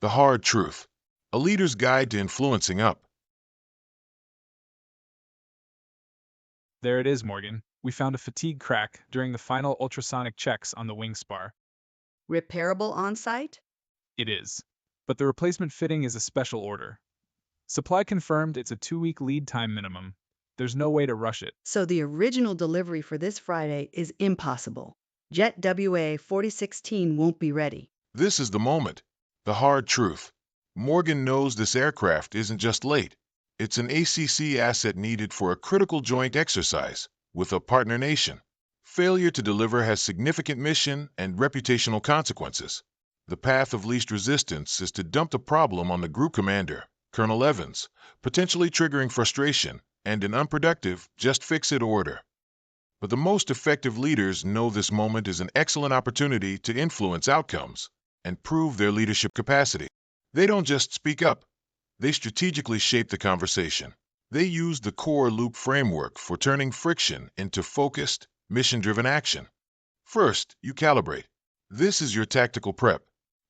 The hard truth. A leader's guide to influencing up. There it is, Morgan. We found a fatigue crack during the final ultrasonic checks on the wing spar. Repairable on-site? It is. But the replacement fitting is a special order. Supply confirmed it's a 2-week lead time minimum. There's no way to rush it. So the original delivery for this Friday is impossible. Jet WA 4016 won't be ready. This is the moment. The hard truth. Morgan knows this aircraft isn't just late. It's an ACC asset needed for a critical joint exercise with a partner nation. Failure to deliver has significant mission and reputational consequences. The path of least resistance is to dump the problem on the group commander, Colonel Evans, potentially triggering frustration and an unproductive just-fix-it order. But the most effective leaders know this moment is an excellent opportunity to influence outcomes and prove their leadership capacity. They don't just speak up. They strategically shape the conversation. They use the C.O.R.E. loop framework for turning friction into focused, mission-driven action. First, you calibrate. This is your tactical prep.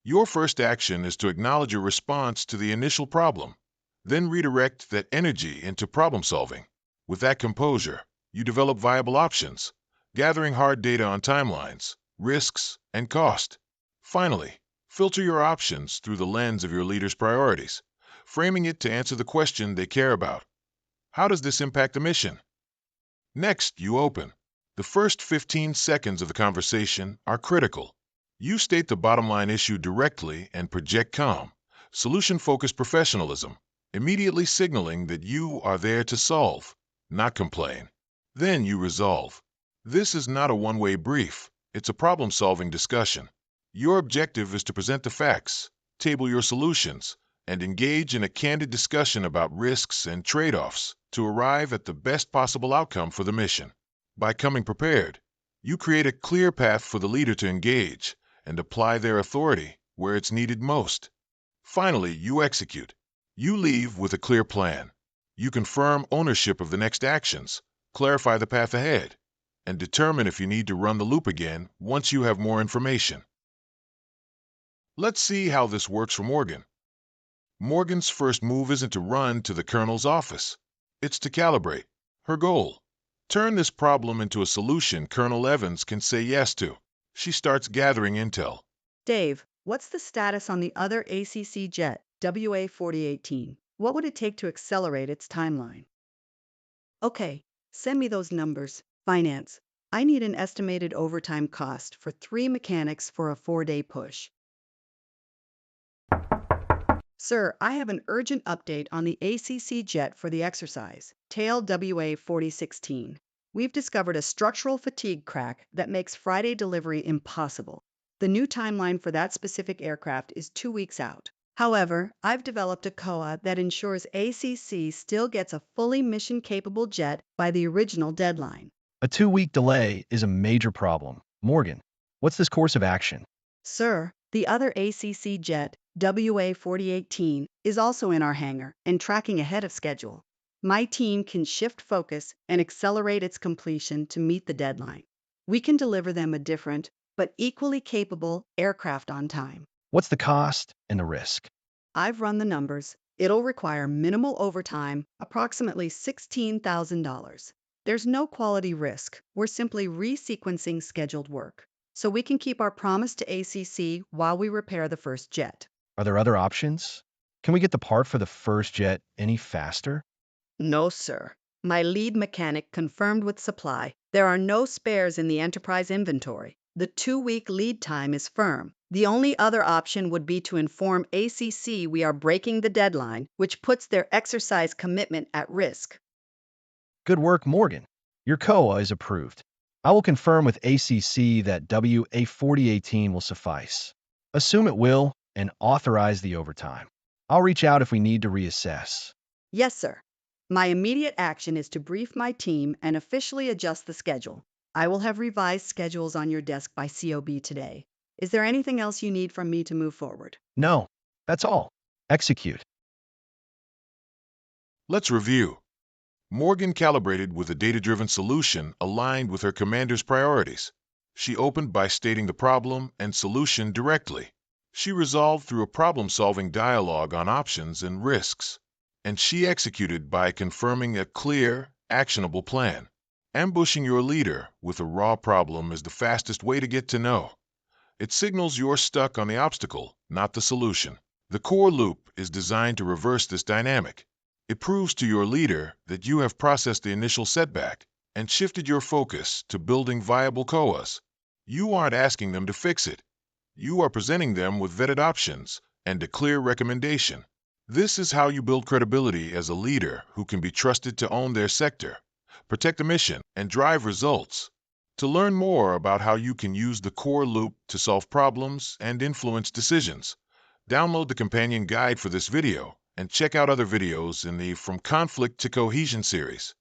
Your first action is to acknowledge your response to the initial problem, then redirect that energy into problem solving. With that composure, you develop viable options, gathering hard data on timelines, risks, and cost. Finally, filter your options through the lens of your leader's priorities, framing it to answer the question they care about. How does this impact the mission? Next, you open. The first 15 seconds of the conversation are critical. You state the bottom line issue directly and project calm, solution-focused professionalism, immediately signaling that you are there to solve, not complain. Then you resolve. This is not a one-way brief. It's a problem-solving discussion. Your objective is to present the facts, table your solutions, and engage in a candid discussion about risks and trade-offs to arrive at the best possible outcome for the mission. By coming prepared, you create a clear path for the leader to engage and apply their authority where it's needed most. Finally, you execute. You leave with a clear plan. You confirm ownership of the next actions, clarify the path ahead, and determine if you need to run the loop again once you have more information. Let's see how this works for Morgan. Morgan's first move isn't to run to the colonel's office. It's to calibrate. Her goal: turn this problem into a solution Colonel Evans can say yes to. She starts gathering intel. Dave, what's the status on the other ACC jet, WA 4018? What would it take to accelerate its timeline? Okay, send me those numbers. Finance. I need an estimated overtime cost for 3 mechanics for a 4-day push. Sir, I have an urgent update on the ACC jet for the exercise, tail WA 4016. We've discovered a structural fatigue crack that makes Friday delivery impossible. The new timeline for that specific aircraft is 2 weeks out. However, I've developed a COA that ensures ACC still gets a fully mission-capable jet by the original deadline. A 2-week delay is a major problem. Morgan, what's this course of action? Sir, the other ACC jet, WA 4018, is also in our hangar and tracking ahead of schedule. My team can shift focus and accelerate its completion to meet the deadline. We can deliver them a different, but equally capable aircraft on time. What's the cost and the risk? I've run the numbers. It'll require minimal overtime, approximately $16,000. There's no quality risk. We're simply resequencing scheduled work, so we can keep our promise to ACC while we repair the first jet. Are there other options? Can we get the part for the first jet any faster? No, sir. My lead mechanic confirmed with supply. There are no spares in the enterprise inventory. The 2-week lead time is firm. The only other option would be to inform ACC we are breaking the deadline, which puts their exercise commitment at risk. Good work, Morgan. Your COA is approved. I will confirm with ACC that WA 4018 will suffice. Assume it will and authorize the overtime. I'll reach out if we need to reassess. Yes, sir. My immediate action is to brief my team and officially adjust the schedule. I will have revised schedules on your desk by COB today. Is there anything else you need from me to move forward? No, that's all. Execute. Let's review. Morgan calibrated with a data-driven solution aligned with her commander's priorities. She opened by stating the problem and solution directly. She resolved through a problem-solving dialogue on options and risks, and she executed by confirming a clear, actionable plan. Ambushing your leader with a raw problem is the fastest way to get to know. It signals you're stuck on the obstacle, not the solution. The core loop is designed to reverse this dynamic. It proves to your leader that you have processed the initial setback and shifted your focus to building viable COAs. You aren't asking them to fix it. You are presenting them with vetted options and a clear recommendation. This is how you build credibility as a leader who can be trusted to own their sector, protect the mission, and drive results. To learn more about how you can use the core loop to solve problems and influence decisions, download the companion guide for this video and check out other videos in the From Conflict to Cohesion series.